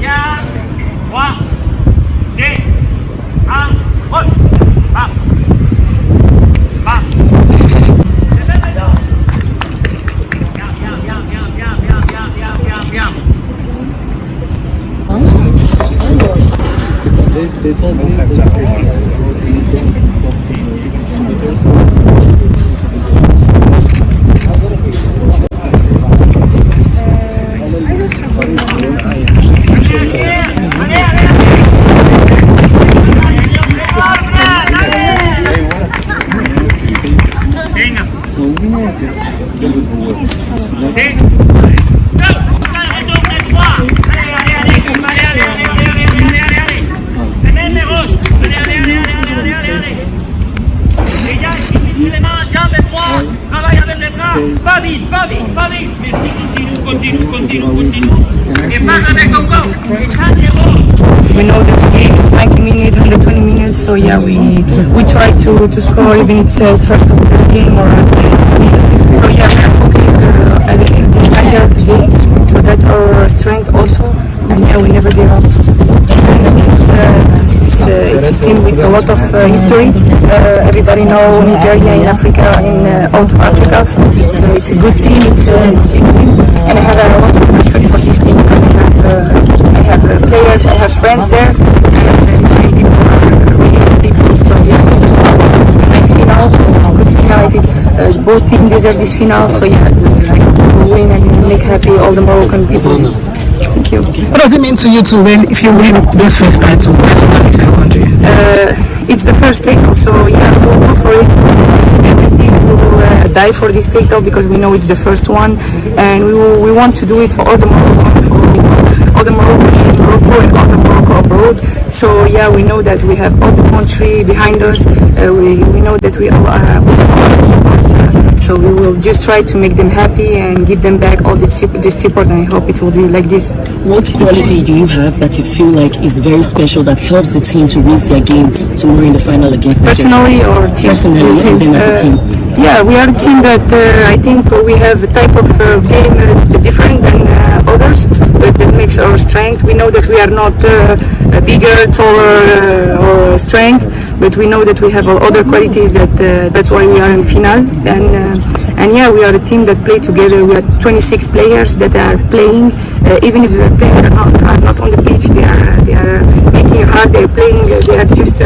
Bien. 3, 2, 1, roche. Bam. Bam. Bien. They told me Pas vite. Merci, continue. Et pas avec encore. Et ça, We know that the game is 90 minutes, 120 minutes, so yeah, we try to score even it's first of the game or at the end of the game. So yeah, we are focused at the end of the game, so that's our strength also, and yeah, we never give up. It's a team with a lot of history. Everybody know Nigeria in Africa, in out of Africa, so it's a good team, it's a big team, and I have a lot of respect for this team because I have players, I have friends there, and my people are really good people. So yeah, it's a nice final. It's a good final. I think both teams deserve this final. So yeah, we'll win and make happy all the Moroccan people. Thank you. What does it mean to you to win if you win this first title personally for your country? It's the first title, so yeah, we'll go for it. Everything we will die for this title because we know it's the first one, and we want to do it for all the Moroccan, for all the Moroccan in Morocco and all the Morocco abroad. So yeah, we know that we have all the country behind us. We know that we all have all the support. So we will just try to make them happy and give them back all this support, and I hope it will be like this. What quality do you have that you feel like is very special that helps the team to raise their game tomorrow in the final against Personally or team? Personally and then as a team. Yeah, we are a team that I think we have a type of game different than others, but that makes our strength. We know that we are not bigger, taller or strength, but we know that we have all other qualities that's why we are in final. And yeah, we are a team that play together. We are 26 players that are playing. Even if the players are not on the pitch, they are making hard. They are playing. They are just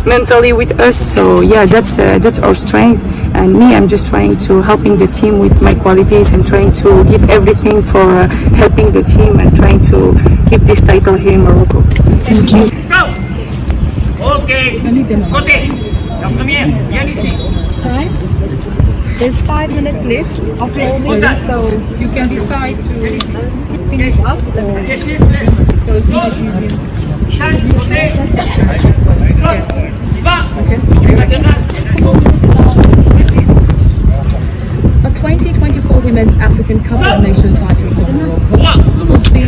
mentally with us. So yeah, that's our strength. And me, I'm just trying to helping the team with my qualities and trying to give everything for helping the team and trying to keep this title here in Morocco. Thank you. Go. Okay. Côté. La première, viens ici. There's 5 minutes left of filming, so you can decide to finish up or so as long as you can. Change côté. Va. A 2024 Women's African Cup of Nations title for Morocco would be a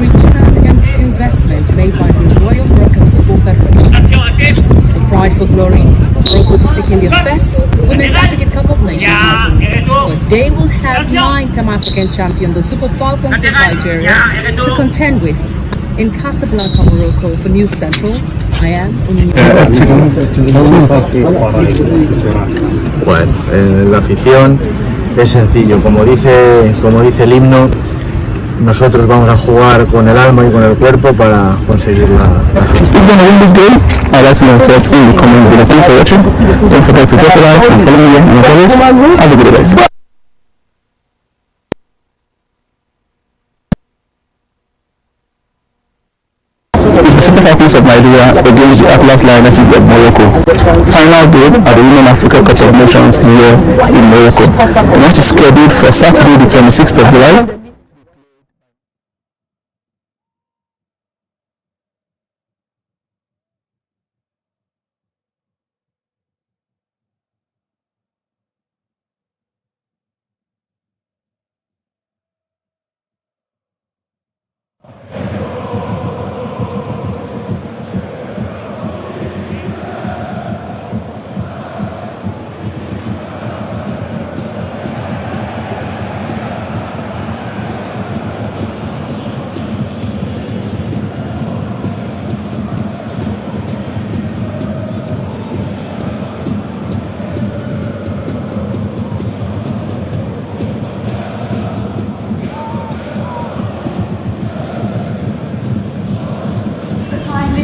return and investment made by the Royal Moroccan Football Federation. For pride for glory, Morocco is seeking their first Women's African Cup of Nations title. But they will have 9-time African champion, the Super Falcons of Nigeria, to contend with. In Casablanca, Morocco, for News Central, I am Bueno, la afición es sencillo, como dice el himno, nosotros vamos a jugar con el alma y con el cuerpo para conseguir la Don't forget to drop a like and follow me on the Have a good day. Super Falcons of Nigeria against the Atlas Lionesses of Morocco. Final game at the Women Africa Cup of Nations here in Morocco. The match is scheduled for Saturday the 26th of July.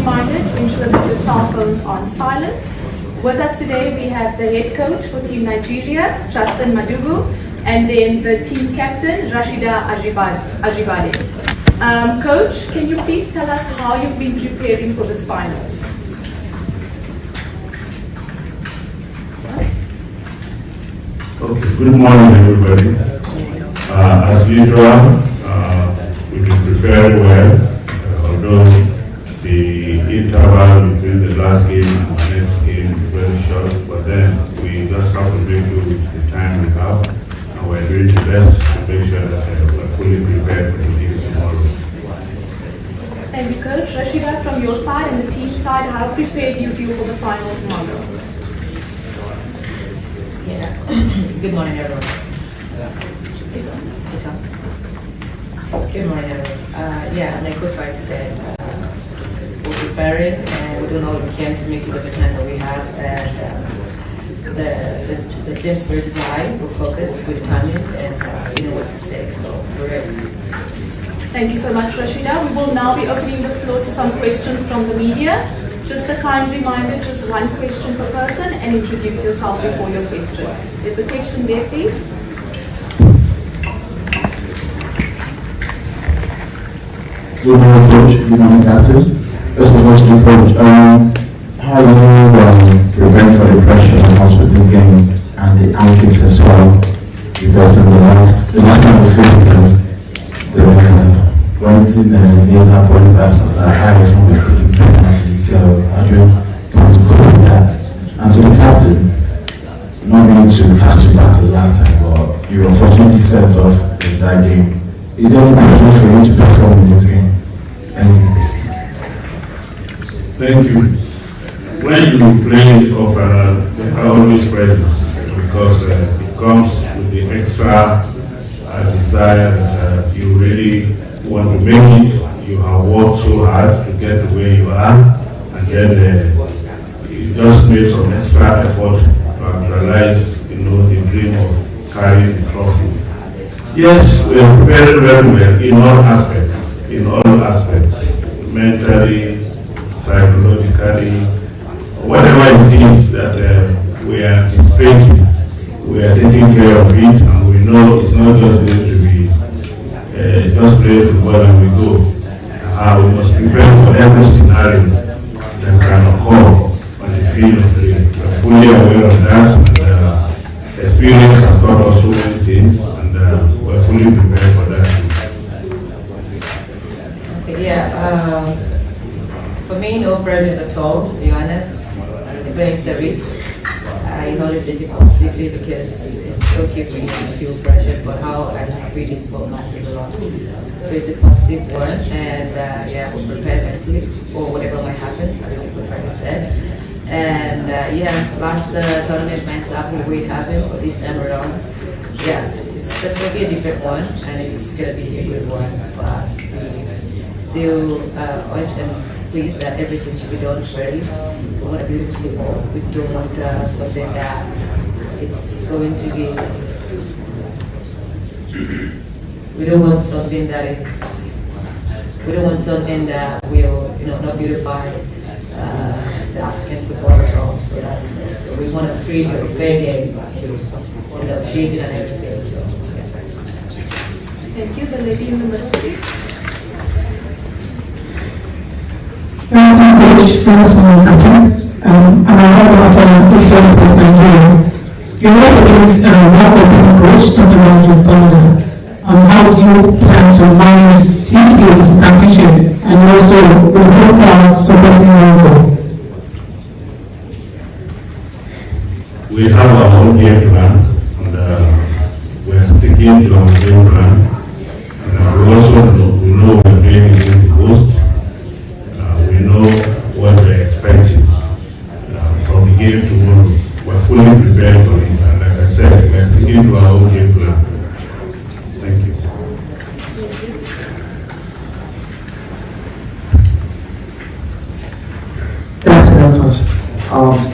reminder to ensure that your cell phones are on silent. With us today we have the head coach for Team Nigeria, Justin Madugu, and then the team captain, Rashida Ajibade. Coach, can you please tell us how you've been preparing for this final? Okay, good morning everybody. As usual, we've been preparing well, although the interval between the last game and the next game is very short, but then we just have to make do with the time we have, and we're doing the best to make sure that we're fully prepared for the game tomorrow. Thank you, Coach. Rashida, from your side and the team side, how prepared do you feel for the final tomorrow? Yeah. Good morning, everyone. It's on. Good morning, everyone. Yeah, like Coach Mike said, we're preparing and we're doing all we can to make use of the time that we have. And the team spirit is high. We're focused, we're determined, and we know what's at stake. So we're ready. Thank you so much, Rashida. We will now be opening the floor to some questions from the media. Just a kind reminder, just one question per person, and introduce yourself before your question. There's a question there, please. Good morning, Coach. Good morning, Captain. First of all, Coach, how are you preparing for the pressure that comes with this game and the antics as well? Because in the last time we faced them, they were pointing laser point pass at our highest when we were taking penalties. So how do you plan to cope with that? And to the captain, not meaning to cast you back to the last time, but you unfortunately sent off in that game. Is there any pressure for you to perform in this game? Thank you. Thank you. When you play overall, there are always pressures because it comes with the extra desire that you really want to make it. You have worked so hard to get to where you are, and then you just made some extra effort to actualize, the dream of carrying the trophy. Yes, we are prepared very well in all aspects, mentally, psychologically, whatever it is that we are anticipating, we are taking care of it, and we know it's not just going to be just play football and we go. We must prepare for every scenario that can occur on the field of play. We are fully aware of that, and experience has taught us so many things, and we're fully prepared for that. Okay, for me, no pressures at all, to be honest. Even if there is, I always take it positively because it's okay for you to feel pressure, but how I interpret it is what matters a lot. So it's a positive one, and we're prepared mentally for whatever might happen, as what Frank said. And last tournament might happen the way it happened, but this time around, it's just going to be a different one, and it's going to be a good one. But still urge and plead that everything should be done fairly. We want a beautiful football. We don't want something that it's going to be. We don't want something that is. We don't want something that will, not beautify the African football at all. So that's it. So we want a free or fair game, with appreciating and everything. So. Thank you. The lady in the middle, please. Coach, Captain. I'm a member from East West Nigeria. You work against Morocco coach, Dr. Paula. How do you plan to manage these games, competition, and also with whole crowd supporting Morocco? We have our own game plan, and we are sticking to our game plan. And we also know we're playing against the host. We know what we're expecting from the game tomorrow. We're fully prepared for it, and like I said, we're sticking to our own game plan. Thank you. That's Coach.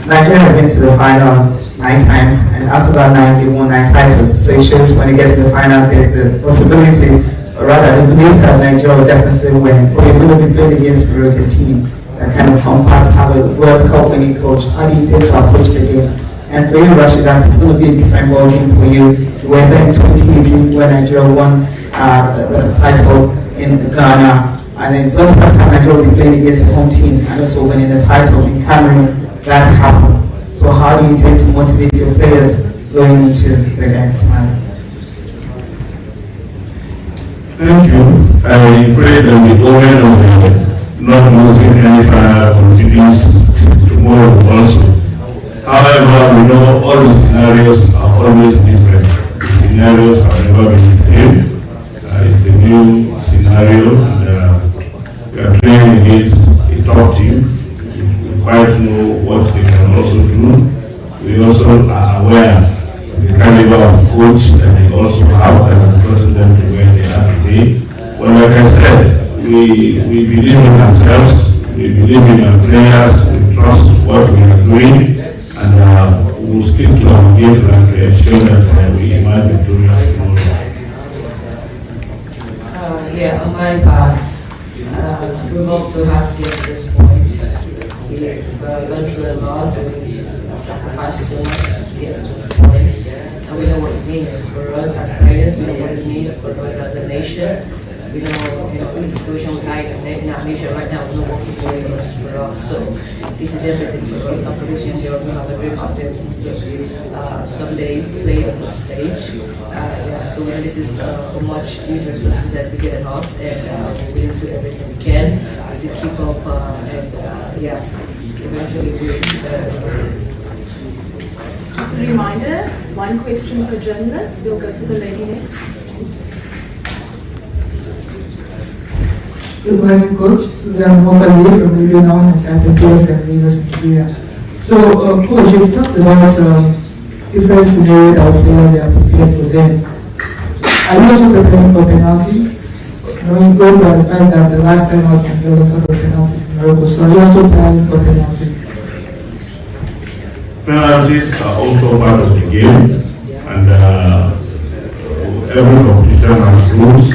Nigeria has been to the final 9 times, and out of that 9, they won 9 titles. So it shows when you get to the final, there's the possibility, or rather, the belief that Nigeria will definitely win. But you're going to be playing against a Moroccan team kind of compact, have a World Cup winning coach? How do you intend to approach the game? And for you, Rashida, it's going to be a different ball game for you. You were there in 2018 when Nigeria won the title in Ghana. And then it's not the first time Nigeria will be playing against the home team and also winning the title in Cameroon. That happened. So how do you intend to motivate your players going into the game tonight? Thank you. I pray that the government of not losing any final continues tomorrow also. However, we know all the scenarios are always different. The scenarios have never been the same. It's a new scenario, and we are playing against a top team. We quite know what they can also do. We also are aware of the caliber of coach that they also have that has gotten them to where they are today. Well, like I said, we believe in ourselves, we believe in our players, we trust what we are doing, and we will stick to our game plan to ensure that we emerge victorious tomorrow. Yeah, on my part, we've worked so hard to get to this point. We've gone through a lot, and we've sacrificed so much to get to this point. And we know what it means for us as players, we know what it means for us as a nation. We know the situation we are in our nation right now, we know what football is for us. So this is everything for us. And for these young girls, we have a dream out there to someday play on the stage. So this is a much huge responsibility that we get on us, and we need to do everything we can to keep up and eventually win. Just a reminder, one question per journalist. We'll go to the lady next. Good morning, Coach. Suzanne Mokale from Radio Now and Apple from Venus, Nigeria. So, Coach, you've talked about different scenarios that our players are prepared for them. Are you also preparing for penalties? Knowing by the fact that the last time was there was sort of penalties in Morocco, so are you also planning for penalties? Penalties are also part of the game, and every competition has rules.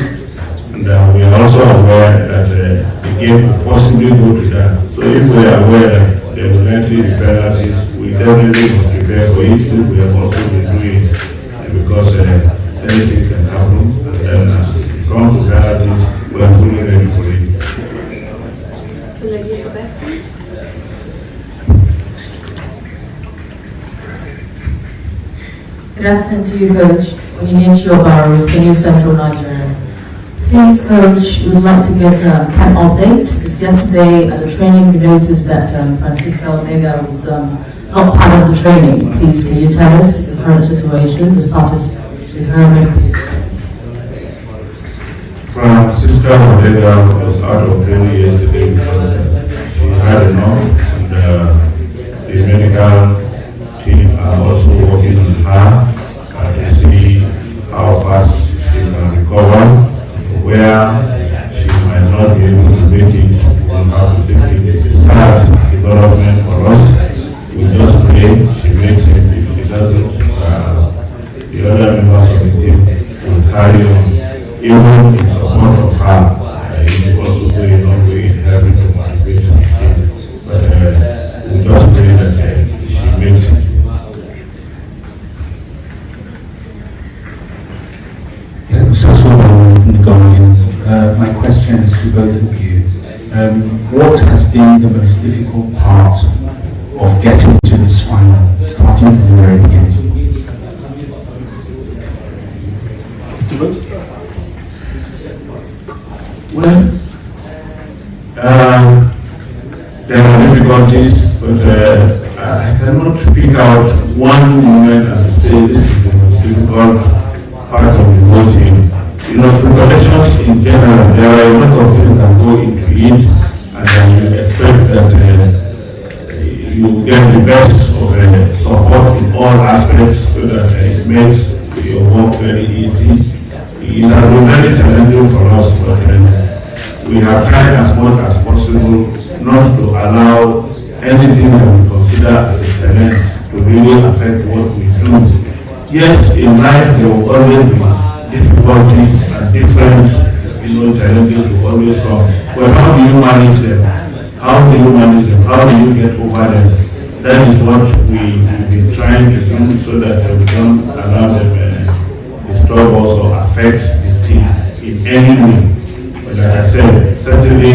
And we are also aware that the game could possibly go to that. So if we are aware that there will likely be penalties, we definitely must prepare for it, which we have also been doing, because anything can happen. And then if it comes to penalties, we are fully ready for it. The lady at the back, please. Good afternoon to you, Coach. Onyinyechi Obaru, the New Central Nigeria. Please, Coach, we would like to get a camp update, because yesterday at the training we noticed that Francisca Omega was not part of the training. Please, can you tell us the current situation, the status with her medical? Francisca Omega was out of training yesterday because she had enough, and the medical team are also working on her to see how fast she can recover. Where she might not be able to make it, on how to take it. It's a sad development for us. We just pray she makes it. If she doesn't, the other members of the team will carry on. Even in support of her, it will also go a long way in helping to motivate the team. But we just pray that she makes it. My question is to both of you. What has been the most difficult part of getting to this final, starting from the very beginning? Well, there are difficulties, but I cannot pick out one moment and say this is the most difficult part of the whole thing. You know, preparations in general, there are a lot of things that go into it, and then you expect that you get the best of support in all aspects so that it makes your work very easy. It has been very challenging for us, but we have tried as much as possible not to allow anything that we consider as a challenge to really affect what we do. Yes, in life there will always be difficulties and different, challenges will always come. But how do you manage them? How do you manage them? How do you get over them? That is what we've been trying to do so that we don't allow them disturb us or affect the team in any way. But like I said, certainly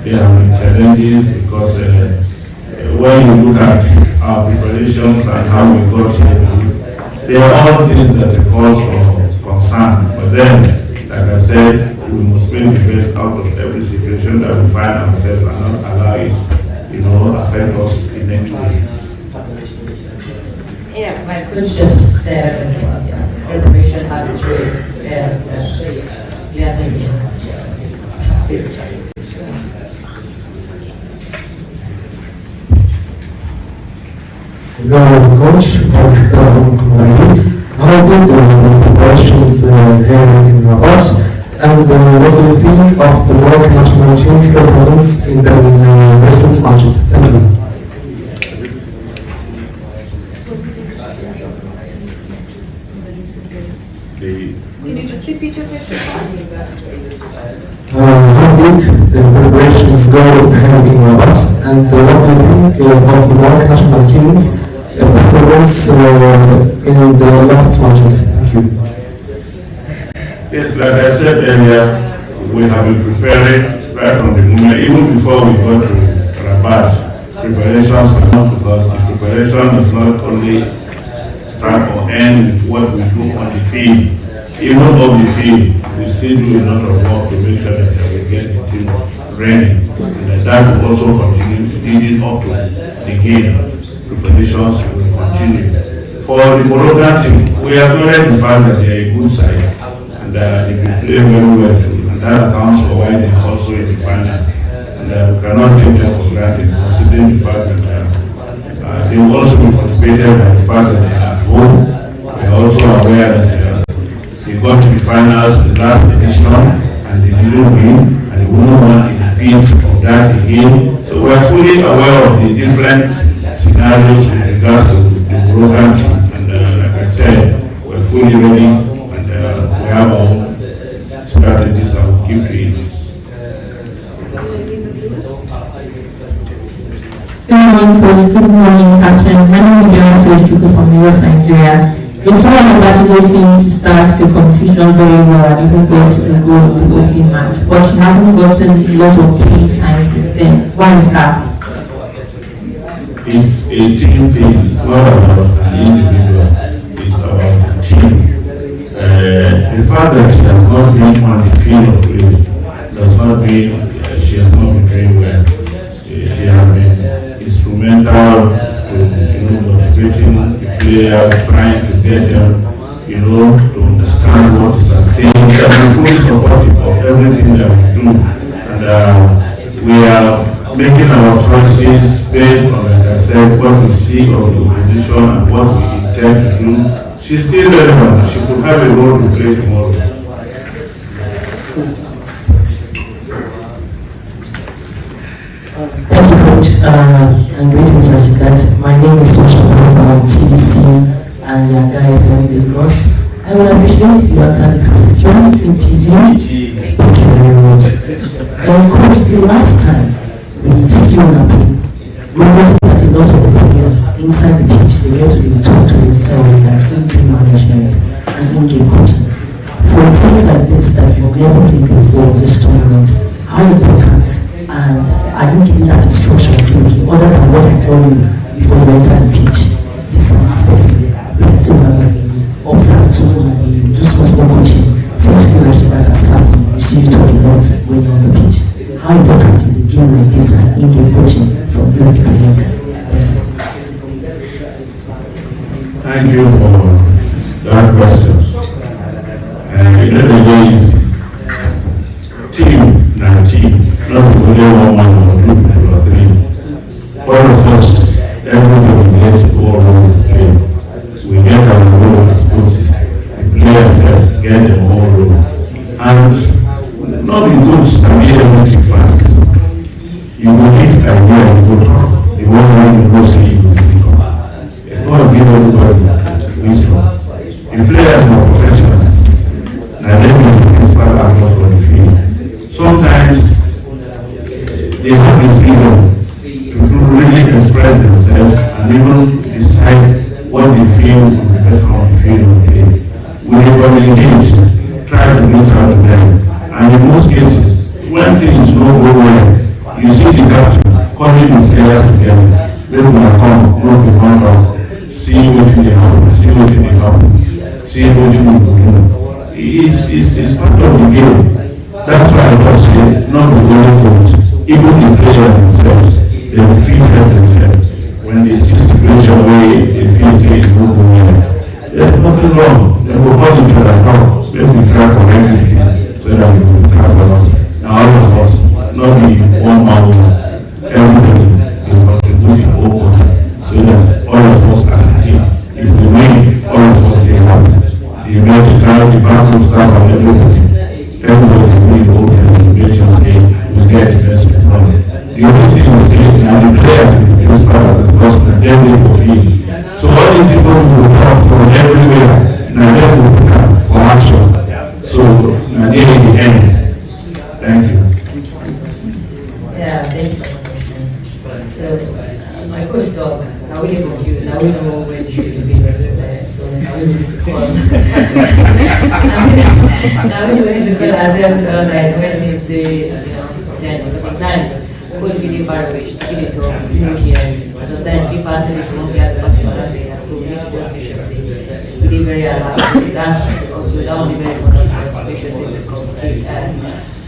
there have been challenges because when you look at our preparations and how we got here, they are all things that are cause for concern. But then, like I said, we must make the best out of every situation that we find ourselves and not allow it, affect us in any way. Yeah, my coach just said preparation habitually and yes, Coach, how did the preparations here in Rabat, and what do you think of the Moroccan national team's performance in the recent matches? Thank you. Can you just repeat your question, please? How did the preparations go in Rabat, and what do you think of the Moroccan national team's performance in the last matches? Thank you. Yes, like I said earlier, we have been preparing right from the moment, even before we got to Rabat. Preparations are not because the preparation is not only start or end with what we do on the field. Even on the field, we still do a lot of work to make sure that we get the team ready. And that will also continue leading up to the game. Preparations will continue. For the Moroccan team, we have already found that they are a good side. And they will play very well too. And that accounts for why they are also in the final. And we cannot take them for granted, considering the fact that they will also be motivated by the fact that they are at home. We are also aware that they got to the finals the last edition and they didn't win, and they wouldn't want to repeat of that again. So we are fully aware of the different scenarios with regards to the Moroccan team. And like I said, we are fully ready. We have our own strategies that will keep to it. Good morning, Coach. Good morning, Captain. My name is Beyonce Chuku from US, Nigeria. We saw Obatunde seems to start the competition very well and even got a goal in the opening match, but she hasn't gotten a lot of playing time since then. Why is that? It's a team thing. It's not about the individual. It's about the team. The fact that she has not been on the field of play does not mean she has not been playing well. She has been instrumental to motivating the players, trying to get them, to understand what is at stake. We are fully supportive of everything that we do, and we are making our choices based on, like I said, what we see of the organization and what we intend to do. She's still relevant. She could have a role to play tomorrow. Thank you, Coach, and greetings, Rajikat. My name is Tosha from TBC and Yaga FM Lagos. I would appreciate if you answer this question in PG. Thank you very much. And Coach, the last time we still not playing, we noticed that a lot of the players inside the pitch, they get to talk to themselves like in-game management and in-game coaching. For a place like this that you've never played before in this tournament, how important and are you giving that instruction thinking other than what I tell you before you enter the pitch? This and this person, observe to do some coaching, seem to be like that as captain, you see you talk a lot when you're on the pitch. How important is a game like this and in-game coaching from your players? Thank you for that question. The team, not team, not only one or two people or three. All of us, everybody gets to go around the game. We get our role as coaches. The players get their own role. And not be good and be everything fast. You will live a year and go to the one who will go see you will become. God give everybody wisdom. The players are professionals. Now let me be principal actors for the field. Sometimes they have the freedom to really express themselves and even decide what they feel on the best of the field of play. We engage, try to reach out to them, and in most cases, when things don't go well, you see the captain calling the players together. They will come, not be one back, see what they happen, see what they happen, see what you will do. It's part of the game. That's why I just say, not the only coach, even the players themselves, they will feel themselves. When they see situation where they feel it's not going well, there's nothing wrong. They will hold each other down. Let me try to everything so that we will cover us. Now all of us, not the one man, everybody will contribute open so that all of us as a team, if we win, all of us will be happy. The medical, the bank staff and everybody will open to make sure we get the best from it. The only thing we say now the players will be part of the cost and then they fulfill. So all the people will come from everywhere and then will come for action. So now they in the end. Thank you. Yeah, thank you for the question. So my coach talk, now we live with you, now we know when you should be there. So now we need to call. Now we know when to call ourselves all right when they say, yes, because sometimes coach really far away, really talk, really here. And sometimes we pass message from one player to pass to another player. So we need to just make sure say we did very alert. That's also that will be very important for us to make sure say we communicate and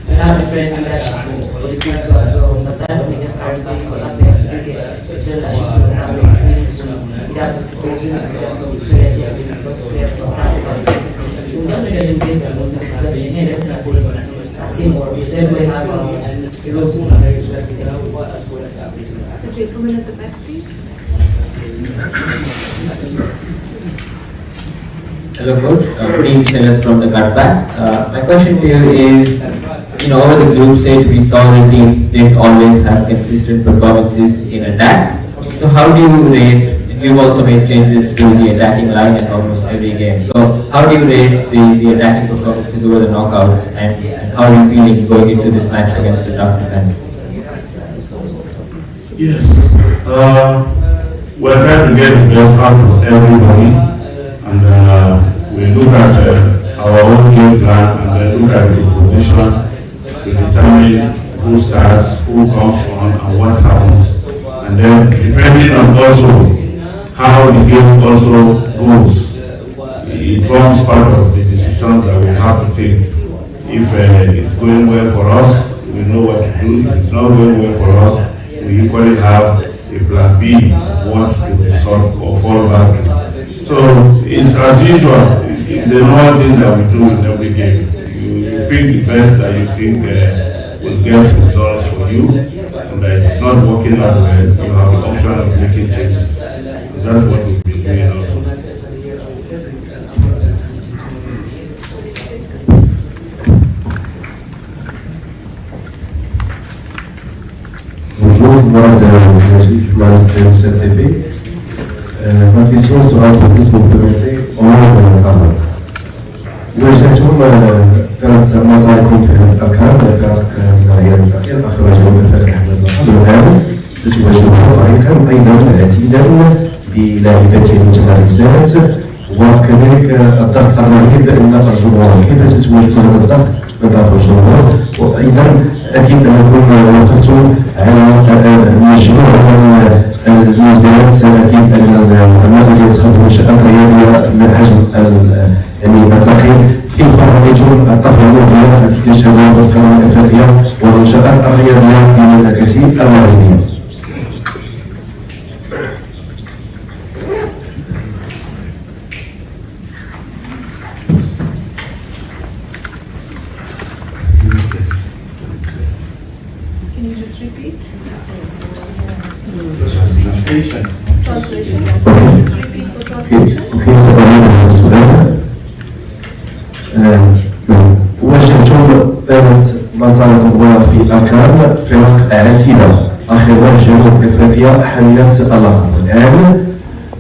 we have different leadership for the field too as well. So aside from just carrying back for that players to get different leadership for that we need to we have to go through to get to players, we have to talk to players from tactical things. So we just make sure we play because in the end everything that's teamwork. So everybody have a role to play. The gentleman at the back, please. Hello coach, Preem Sellers from the cutback. My question to you is, over the group stage we saw the team didn't always have consistent performances in attack. So how do you rate, you've also made changes to the attacking line in almost every game. So how do you rate the attacking performances over the knockouts and how are you feeling going into this match against the tough defense? Yes, we're trying to get the best out of everybody, and we look at our own game plan and then look at the position to determine who starts, who comes on, and what happens. And then depending on also how the game also goes, it forms part of the decisions that we have to take. If it's going well for us, we know what to do. If it's not going well for us, we equally have a plan B of what to resort or fall back to. So it's as usual, it's the normal thing that we do in every game. You pick the best that you think will get results for you, and that if it's not working out well, you have the option of making changes. So that's what we'll be doing also. Bonjour, moi journaliste de TV. Ma question sera posée, si vous permettez, en langue arabe. واجهتم ثلاث مصالحكم في الأركان فرق من العيار المتقية أخرجوا من فرق أحمد الحمد الآن تتواجهون فريقا أيضا عتيدا بلاعبات متمرسات وكذلك الضغط الرهيب من الجمهور. كيف تتواجهون هذا الضغط من طرف الجمهور؟ وأيضا أكيد أنكم وقفتم على مجموعة من الميزات. أكيد أن المغرب يستخدم منشآت رياضية من حجم التقييم. كيف رأيتم الطفرة المبهرة التي تشهدها القناة الأفريقية والمنشآت الرياضية للمملكة المغربية؟ Can you just repeat? Translation. Just repeat for translation. Okay, سأعيد السؤال. واجهتم ثلاث مصالح في أركان فرق عتيدة أخيرا جنوب أفريقيا حملت اللقب. الآن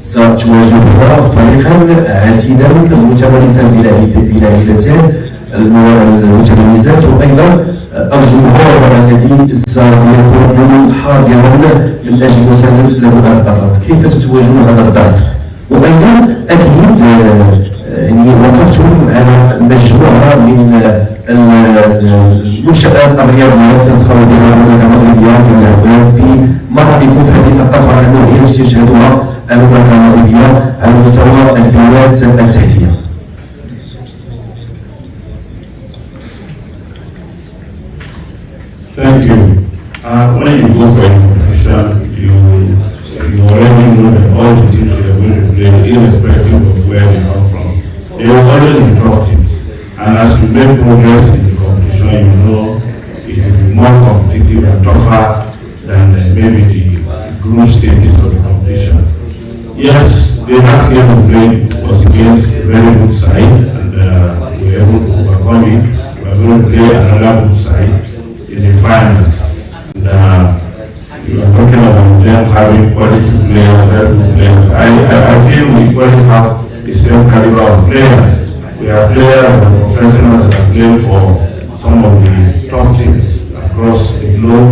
ستواجهون فريقا عتيدا متمرسا بلاعبتين المتميزات وأيضا الجمهور الذي سيكون حاضرا من اجل مسانده لاعبات القفص، كيف تتواجهون هذا الضغط؟ وايضا اكيد يعني وقفتم على مجموعه من المنشآت الرياضيه سيزخر بها المملكه المغربيه كلاعبات في مناطق فهذه الطفره النوعيه التي تشهدها المملكه المغربيه على مستوى البنيات التحتيه. Thank you. When you go for a competition, you already know that all the teams you are going to play, irrespective of where they come from, they will always be tough teams. And as you make progress in the competition, you know it will be more competitive and tougher than maybe the group stages of the competition. Yes, the last game we played was against a very good side, and we were able to overcome it. We are going to play another good side in the finals. And you are talking about them having quality players, very good players. I feel we quality have the same caliber of players. We are players and professionals that are playing for some of the top teams across the globe.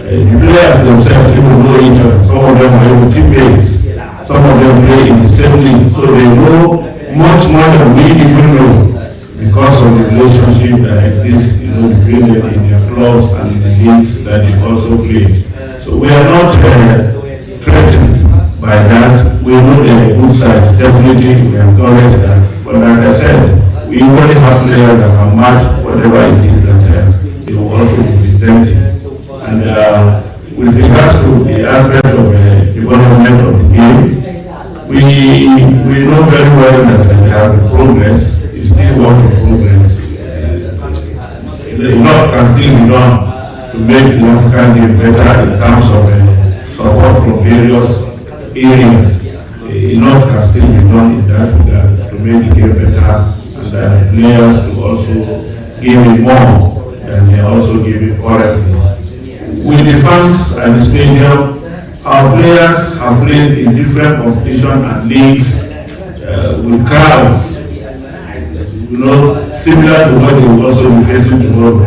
The players themselves even know each other. Some of them are even teammates. Some of them play in the same league, so they know much more than we even know, because of the relationship that exists, between them in their clubs and in the leagues that they also play. So we are not threatened by that. We know the good side, definitely we acknowledge that. But like I said, we only have players that can match whatever it is that they will also be presenting. And with regards to the aspect of development of the game, we know very well that there has been progress. It's still work in progress. A lot can still be done to make the African game better in terms of support from various areas. A lot can still be done in that regard to make the game better, and that the players to also give it more than they are also giving currently. With the fans at the stadium, our players have played in different competitions and leagues with crowds, similar to what they will also be facing tomorrow.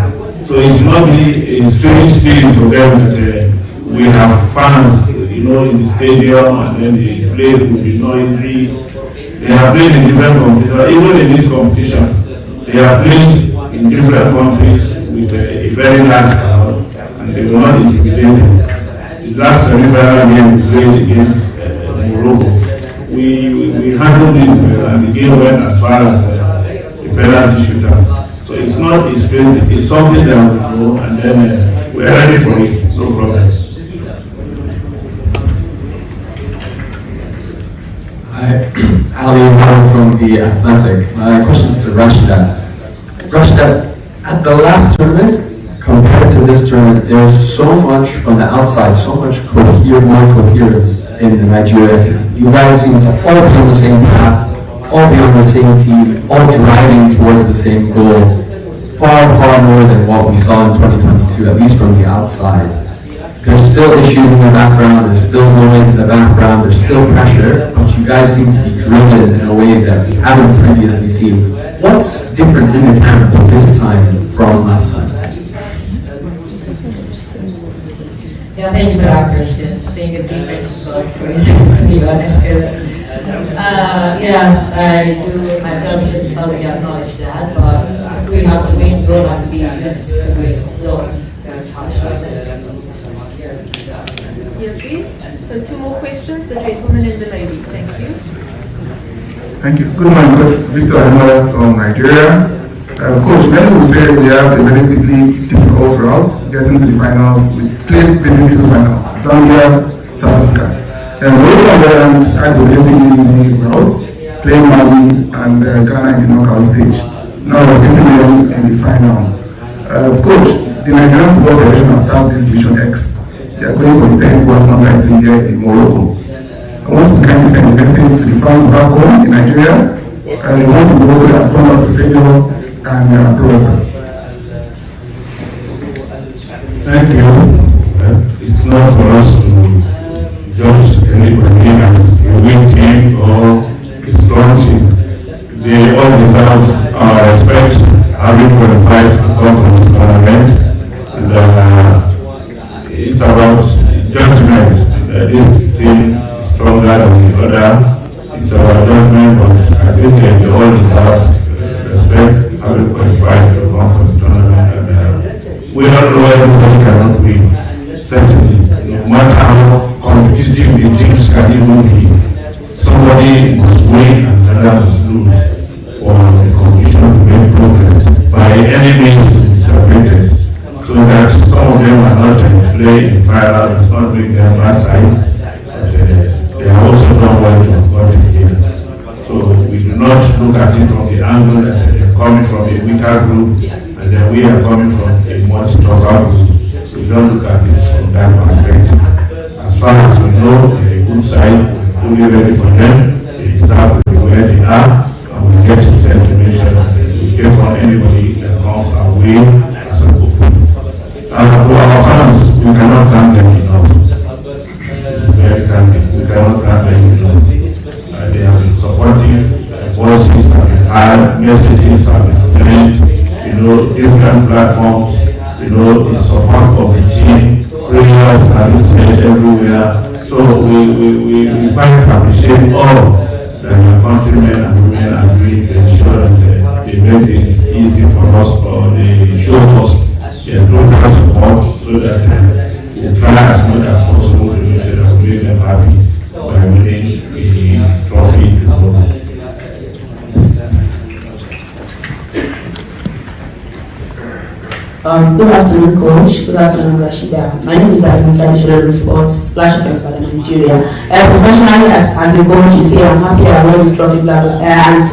So it's not really a strange thing for them that we have fans, in the stadium, and then the place will be noisy. They have played in different competitions. Even in this competition, they have played in different countries with a very large crowd, and they were not intimidated. The last semi-final game we played against Morocco, we handled this well, and the game went as far as the penalty shooter. So it's not a sprint, it's something that we do, and then we're ready for it, no problem. Hi, Ali from the Atlantic. My question is to Rashida. Rashida, at the last tournament, compared to this tournament, there was so much from the outside, so much more coherence in the Nigeria camp. You guys seem to all be on the same path, all be on the same team, all driving towards the same goal. Far, far more than what we saw in 2022, at least from the outside. There's still issues in the background, there's still noise in the background, there's still pressure, but you guys seem to be driven in a way that we haven't previously seen. What's different in the camp this time from last time? Yeah, thank you for that question. I think the difference is for us, to be honest, because I don't fully acknowledge that, but we have to win, we don't have to be units to win. So, Yeah, please. So 2 more questions, the gentleman and the lady. Thank you. Thank you. Good morning, Coach. Victor Amara from Nigeria. Coach, many will say we have a relatively difficult route getting to the finals. We played basically the finals. Zambia, South Africa. And Morocco on the other hand had a relatively easy route, playing Mali and Ghana in the knockout stage. Now we're facing them in the final. Coach, the Nigerian Football Federation have tapped this Vision X. They are going for the 10th Wafcon title here in Morocco. I want to kindly send a message to the fans back home in Nigeria. The ones in Morocco that have come out to stadium and applause. Thank you. It's not for us to judge anybody as a weak team or a strong team. They all deserve our respect, having qualified to come from this tournament. about judgment. This team is stronger than the other. It's our judgment, but I think they all deserve respect, having qualified to come for the tournament. And we don't know everybody cannot win. Certainly, no matter how competitive the teams can even be, somebody must win and another must lose for the competition to make progress by any means to be celebrated. So that some of them are not play in final, does not make them bad sides, but they have also done well to have got the game. So we do not look at it from the angle that they are coming from a weaker group and then we are coming from a much tougher group. We don't look at it from that perspective. As far as we know, they're a good side, we're fully ready for them, they deserve to be where they are, and we get to set to make sure that we take on anybody that comes our way as a group. To our fans, we cannot thank them enough. Very kindly, we cannot thank them enough. They have been supportive, voices have been heard, messages have been sent, different platforms, in support of the team, prayers have been said everywhere. So we quite appreciate all that our countrymen and women are doing to ensure that they make things easy for us, or they show us their total support, so that we try as much as possible to make sure that we make them happy by winning the trophy tomorrow. Good afternoon, Coach. Good afternoon, Rashida. My name is Abimika Insurance Sports, Flash of Empire, Nigeria. Professionally, as a coach, you say I'm happy I won this trophy, blah, blah, and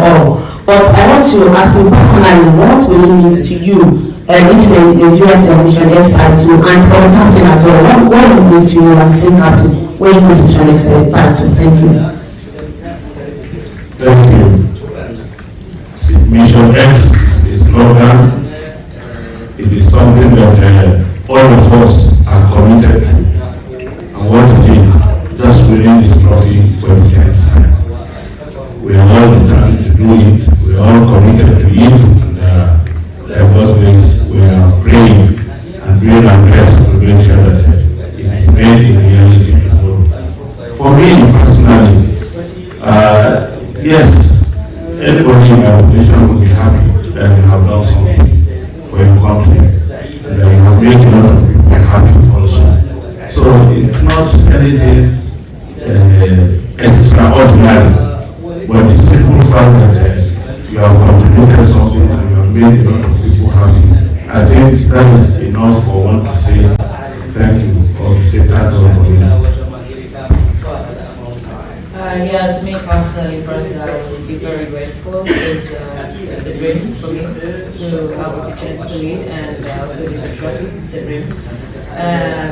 all. But I want to ask you personally, what will it mean to you, leading the Nigeria television SI2, and for the captain as well? What will it mean to you as a team captain when you this mission next time? So thank you. Thank you. Mission X is slogan. It is something that all of us are committed to. And what is it? Just winning this trophy for the 10th time. We are all determined to do it. We are all committed to it. And like we are praying and doing our best to make sure that it is made in reality tomorrow. For me personally, yes, anybody in my position will be happy that you have done something for your country, and that you have made a lot of people happy also. So it's not anything extraordinary, but the simple fact that you have contributed something and you have made a lot of people happy, I think that is enough for one to say thank you, or to say thank God for it. To me personally, first I would be very grateful. It's a dream for me to have the opportunity to lead and also lead the trophy. It's a dream.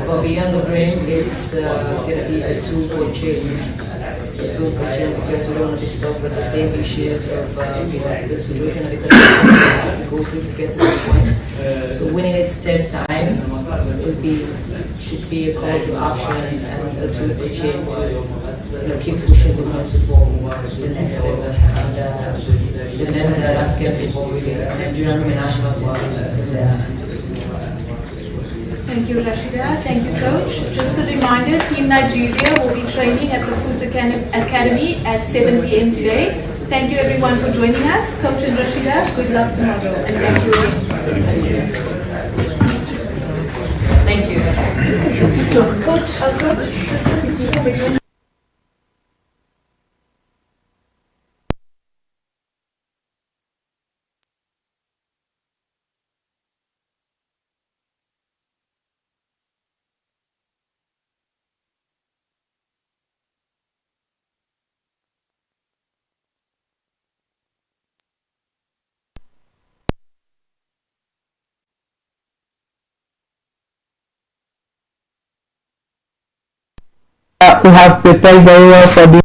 But beyond the dream, it's going to be a tool for change. A tool for change, because we don't want to be stuck with the same issues of the solution of the country to go through to get to that point. So winning it takes time. Should be a call to action and a tool for change to keep pushing the principle to the next level. And the level that African football really, Nigerian national team deserves. Thank you, Rashida. Thank you, Coach. Just a reminder, Team Nigeria will be training at the FUS Academy at 7 p.m. today. Thank you, everyone, for joining us. Coach and Rashida, good luck tomorrow. And thank you. Thank you. Coach, We have prepared very well for this.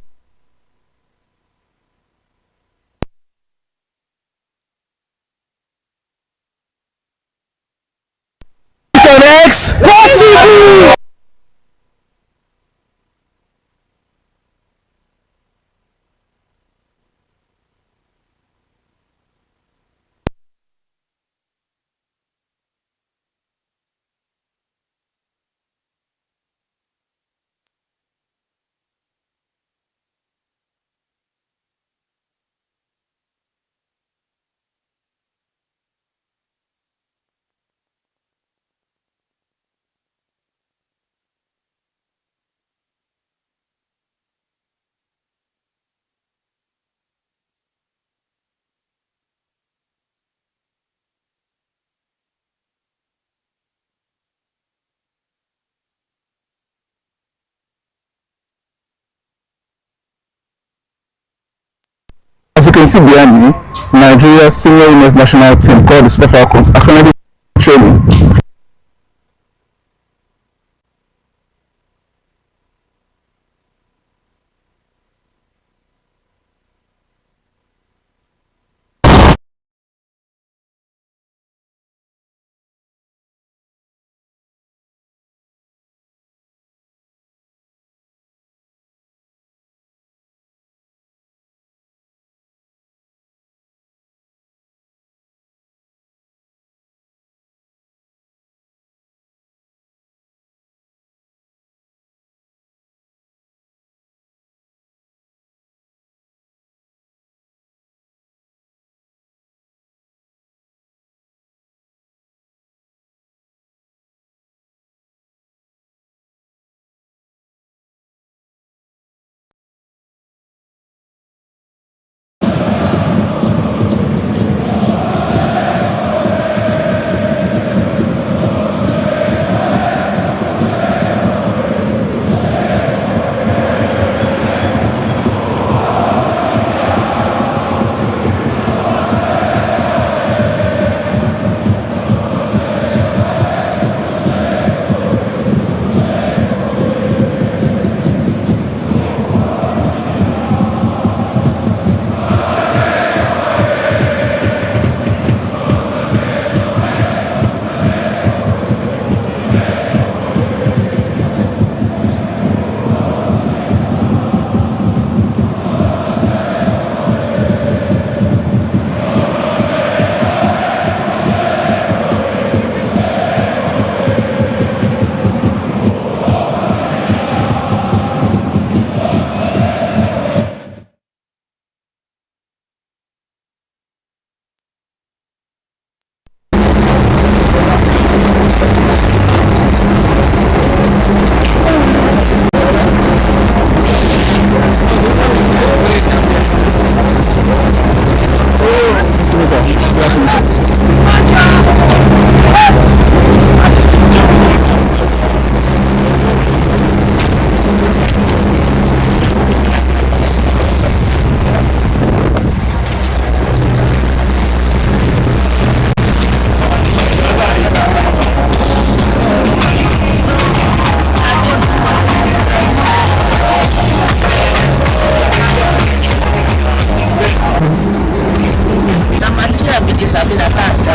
Next possible. As you can see behind me, Nigeria's senior women's national team called the Super Falcons are currently training.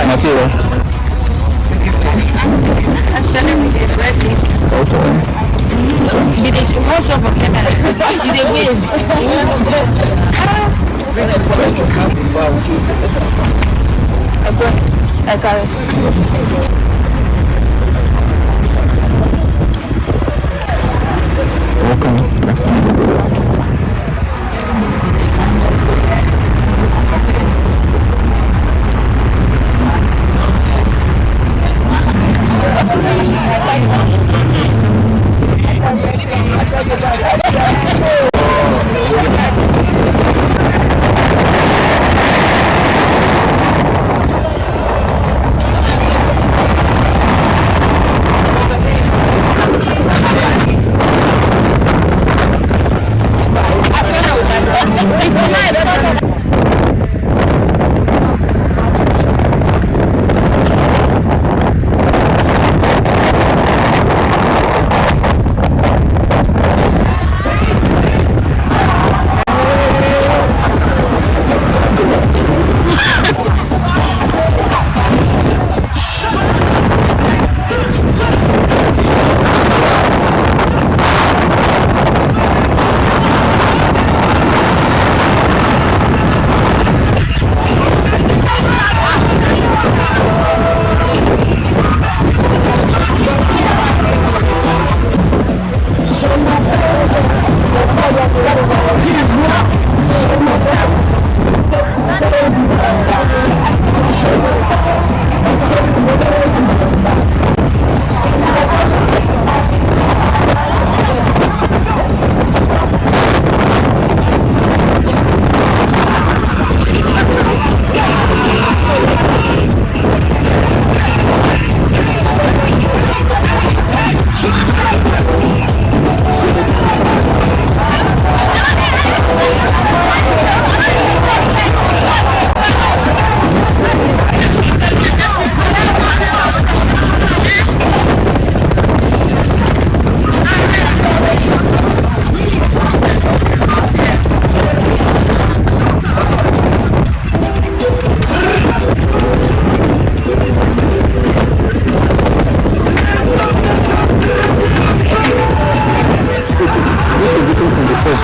Material.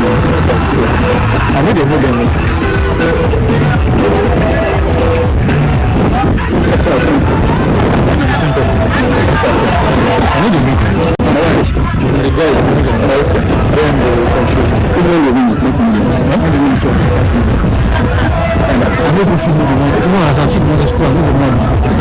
I need a model. It's just a thing. The same person. I need a model. The guy is moving. Then the confused. Even the wind is not moving. And I never feel moving. You know, as I see the school, I never know.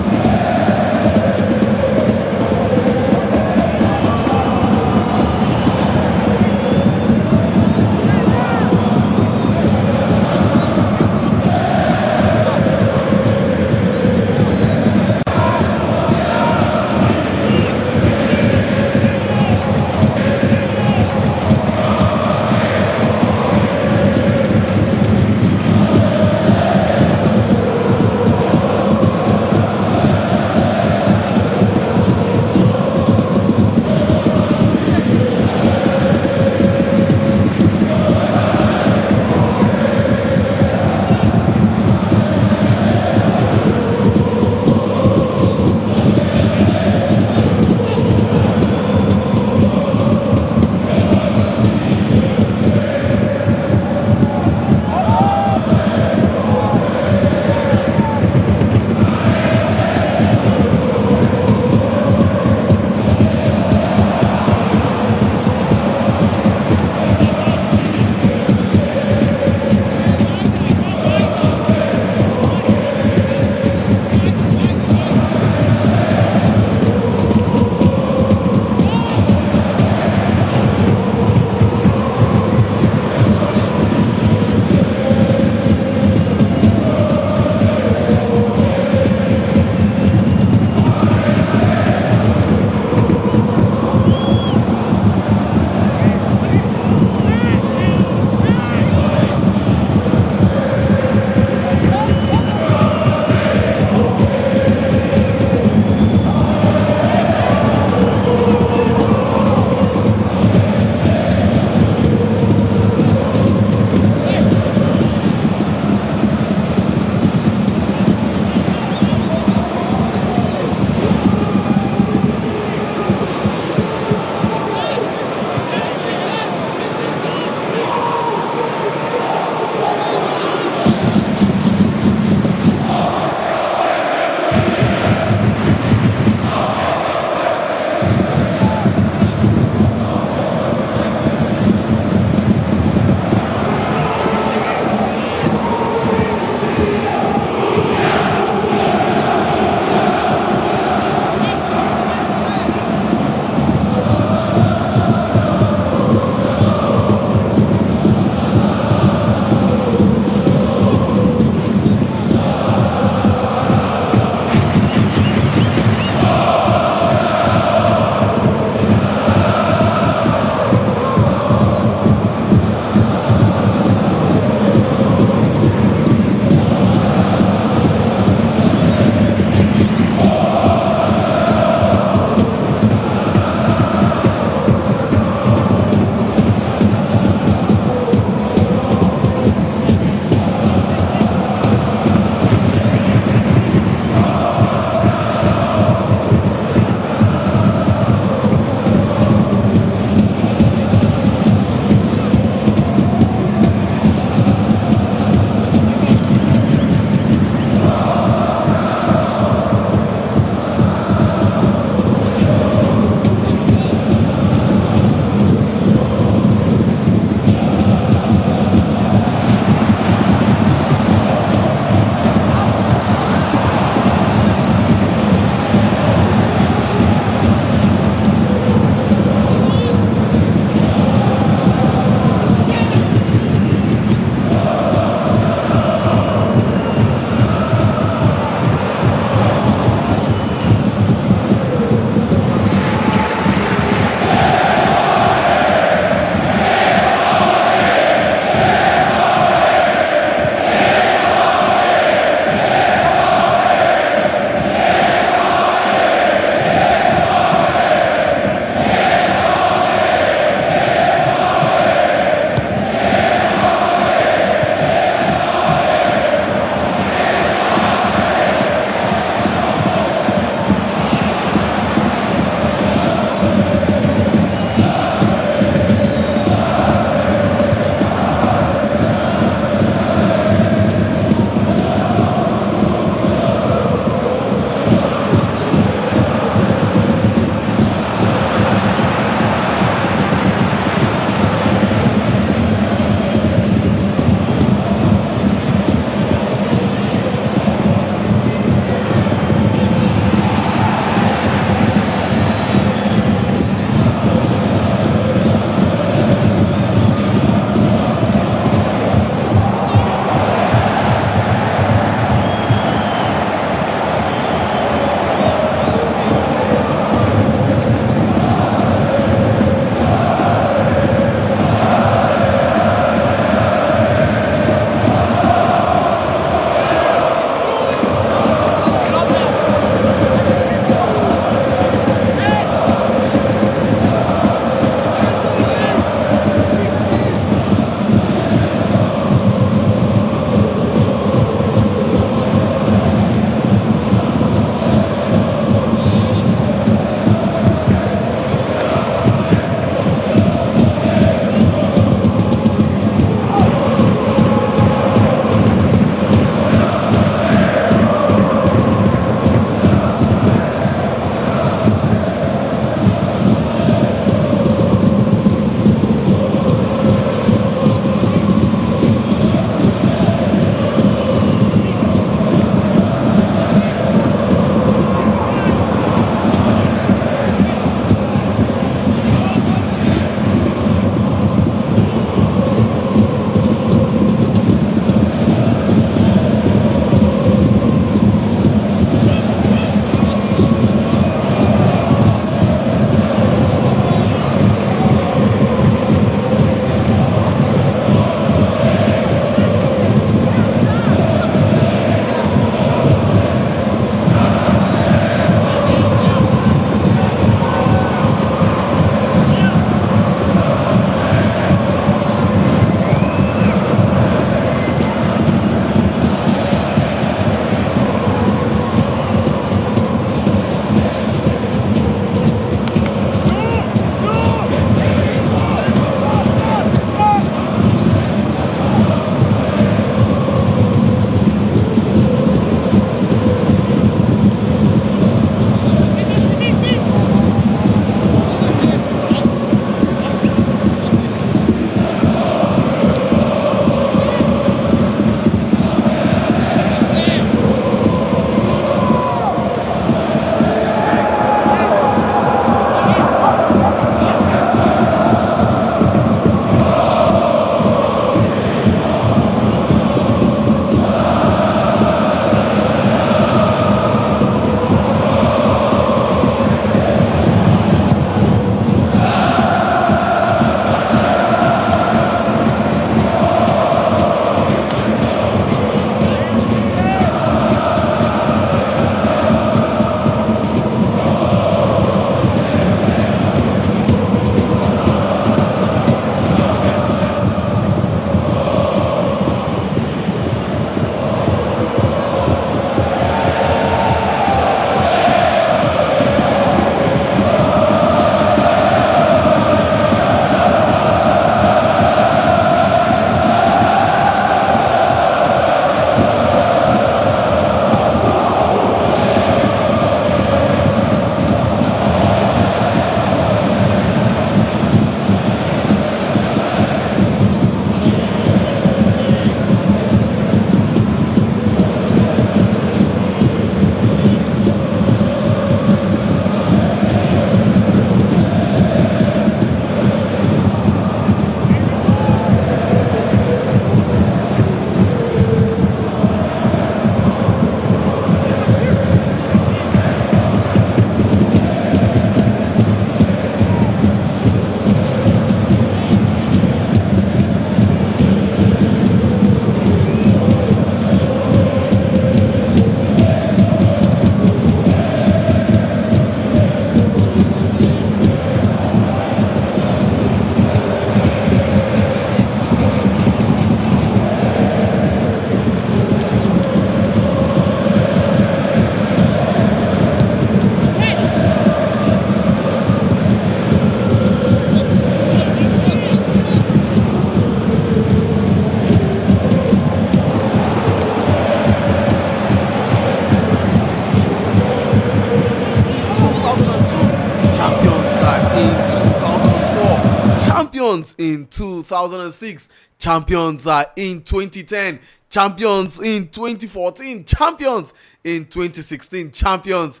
champions in 2006, champions in 2010, champions in 2014, champions in 2016, champions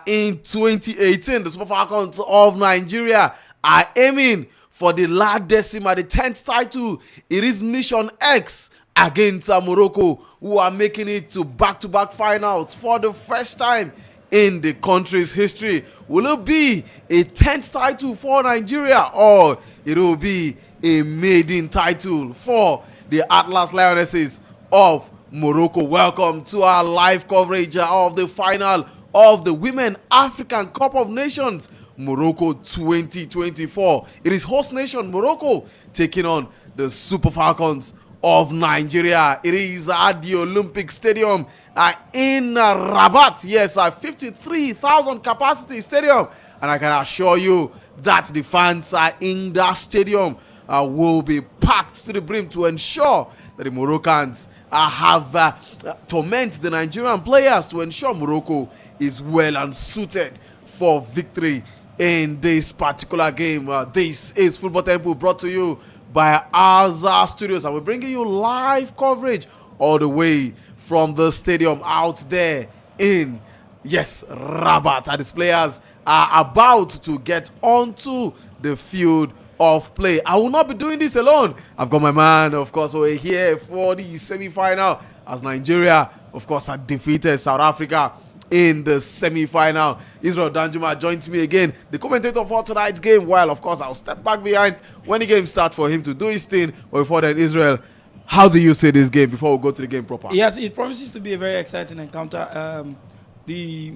in 2018. The Super Falcons of Nigeria are aiming for the La Decima, the 10th title. It is Mission X against Morocco, who are making it to back-to-back finals for the first time in the country's history. Will it be a 10th title for Nigeria, or it will be a maiden title for the Atlas Lionesses of Morocco? Welcome to our live coverage of the final of the Women African Cup of Nations Morocco 2024. It is host nation Morocco taking on the Super Falcons of Nigeria. It is at the Olympic Stadium in Rabat. Yes, a 53,000 capacity stadium, and I can assure you that the fans in that stadium will be packed to the brim to ensure that the Moroccans have torment the Nigerian players, to ensure Morocco is well and suited for victory in this particular game. This is Football Temple, brought to you by Azar Studios, and we're bringing you live coverage all the way from the stadium out there in, yes, Rabat. And these players are about to get onto the field of play. I will not be doing this alone. I've got my man, of course, we're here for the semi-final, as Nigeria, of course, had defeated South Africa in the semi-final. Israel Danjuma joins me again, the commentator for tonight's game, while of course I'll step back behind when the game starts for him to do his thing. But before then, Israel, how do you see this game before we go to the game proper? Yes, it promises to be a very exciting encounter. The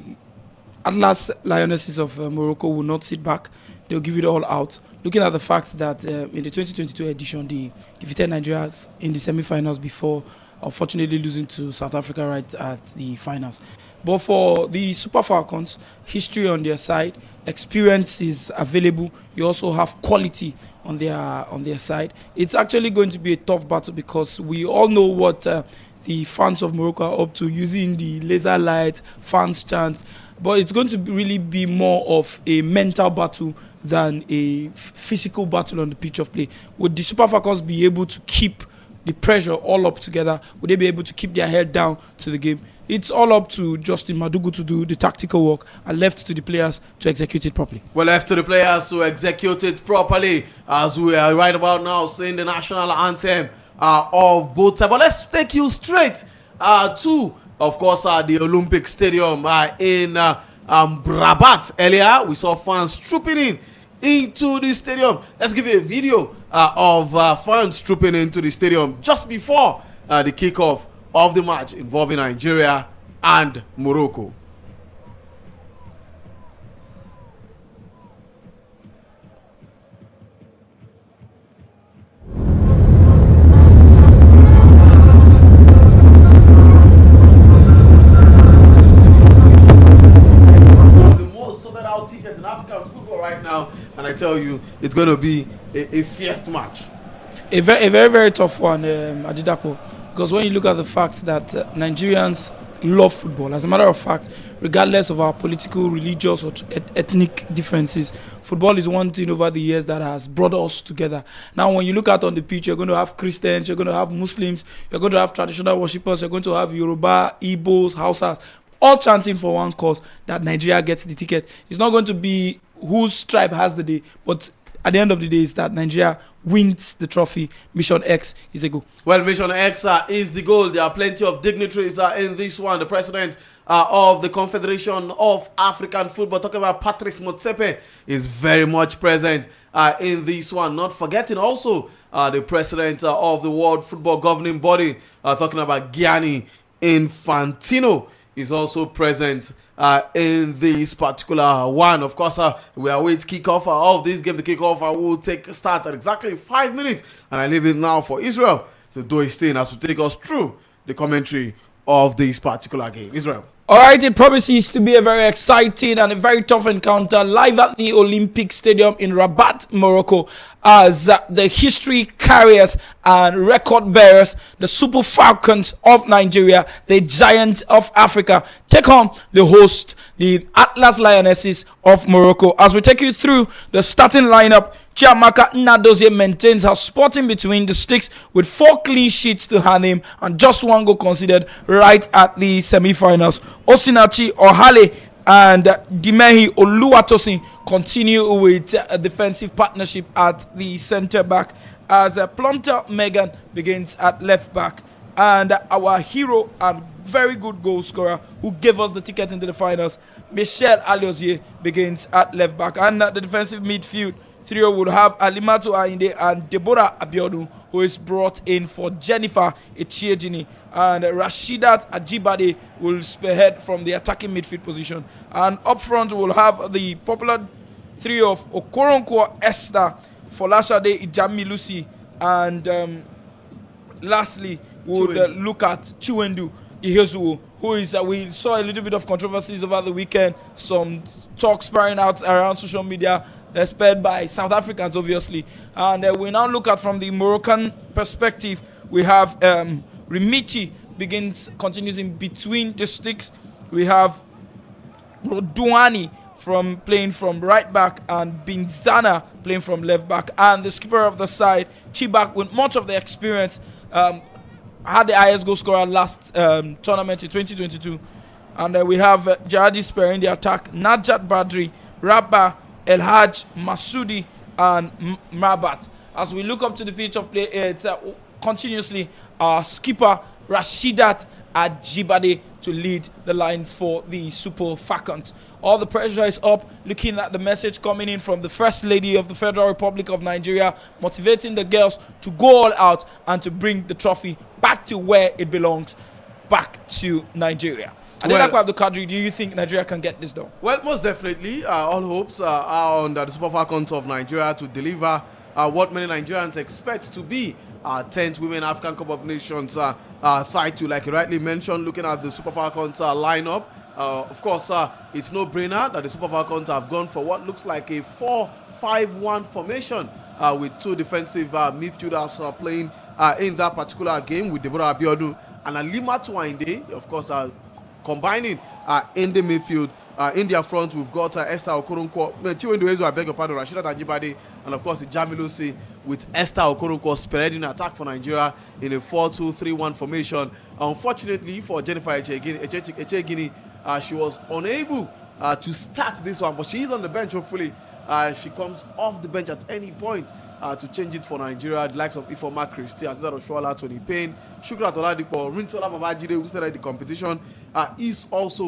Atlas Lionesses of Morocco will not sit back. They'll give it all out. Looking at the fact that in the 2022 edition, they defeated Nigeria in the semi-finals before unfortunately losing to South Africa right at the finals. But for the Super Falcons, history on their side, experience is available. You also have quality on their side. It's actually going to be a tough battle, because we all know what the fans of Morocco are up to, using the laser light, fans chant. But it's going to really be more of a mental battle than a physical battle on the pitch of play. Would the Super Falcons be able to keep the pressure all up together? Would they be able to keep their head down to the game? It's all up to Justin Madugu to do the tactical work, and left to the players to execute it properly. Well, left to the players to execute it properly, as we are right about now saying the national anthem of both sides. But let's take you straight to, of course, the Olympic Stadium in Rabat. Earlier, we saw fans trooping into the stadium. Let's give you a video of fans trooping into the stadium just before the kickoff of the match involving Nigeria and Morocco. The most sold out ticket in African football right now, and I tell you, it's going to be a fierce match. A very tough one, Ajidapo. Because when you look at the fact that Nigerians love football, as a matter of fact, regardless of our political, religious, or ethnic differences, football is one thing over the years that has brought us together. Now, when you look out on the pitch, you're going to have Christians, you're going to have Muslims, you're going to have traditional worshippers, you're going to have Yoruba, Igbos, Hausas, all chanting for one cause, that Nigeria gets the ticket. It's not going to be whose tribe has the day, but at the end of the day, is that Nigeria wins the trophy. Mission X is a goal. Well, Mission X is the goal. There are plenty of dignitaries in this one. The president of the Confederation of African Football, talking about Patrice Motsepe, is very much present in this one. Not forgetting also the president of the World Football Governing Body, talking about Gianni Infantino, is also present in this particular one. Of course, we await kickoff of this game. The kickoff will take start at exactly 5 minutes, and I leave it now for Israel to do his thing as to take us through the commentary of this particular game. Israel. All right, it promises to be a very exciting and a very tough encounter live at the Olympic Stadium in Rabat, Morocco, as the history carriers and record bearers, the Super Falcons of Nigeria, the Giants of Africa, take on the host, the Atlas Lionesses of Morocco. As we take you through the starting lineup, Chiamaka Nnadozie maintains her spot in between the sticks with 4 clean sheets to her name and just 1 goal conceded right at the semi-finals. Osinachi Ohale and Dimehi Oluwatosin continue with a defensive partnership at the centre back as Plumter Megan begins at left back, and our hero and very good goal scorer who gave us the ticket into the finals, Michelle Aliozie, begins at left back. And the defensive midfield trio will have Alimatu Ainde and Deborah Abiodun, who is brought in for Jennifer Echiejini, and Rashidat Ajibade will spearhead from the attacking midfield position. And up front we'll have the popular trio of Okoronkwo Esther, Folashade Ijamilusi, and lastly we'll look at Chiwendu Ihezuo, who is we saw a little bit of controversies over the weekend, some talk sparring out around social media, spurred by South Africans obviously. And we now look at from the Moroccan perspective. We have Rimichi continues in between the sticks. We have Rodouani playing from right back and Binzana playing from left back, and the skipper of the side, Chibak, with much of the experience, had the highest goal scorer last tournament in 2022. And we have Jihadi Spare in the attack, Najat Badri, Rabba, El Haj, Masudi, and Mrabat. As we look up to the pitch of play, it's continuously our skipper Rashidat Ajibade to lead the lines for the Super Falcons. All the pressure is up, looking at the message coming in from the First Lady of the Federal Republic of Nigeria, motivating the girls to go all out and to bring the trophy back to where it belongs, back to Nigeria. And then, Abdul, do you think Nigeria can get this done? Well, most definitely. All hopes are on the Super Falcons of Nigeria to deliver what many Nigerians expect to be 10th Women African Cup of Nations title. Like you rightly mentioned, looking at the Super Falcons lineup, of course, it's no brainer that the Super Falcons have gone for what looks like a 4-5-1 formation with 2 defensive midfielders playing in that particular game, with Deborah Abiodun and Alimatu Ainde, of course, combining in the midfield. In their front, we've got Esther Okoronkwo, Chiwendu, I beg your pardon, Rashidat Ajibade, and of course Jamilosi, with Esther Okoronkwo spearheading attack for Nigeria in a 4-2-3-1 formation. Unfortunately for Jennifer Echiejini, she was unable to start this one, but she is on the bench. Hopefully she comes off the bench at any point to change it for Nigeria. The likes of Ifeoma Christie, Aziza Oshoala, Tony Payne, Shukrat Oladipo, Rintola Babajide, who started the competition, is also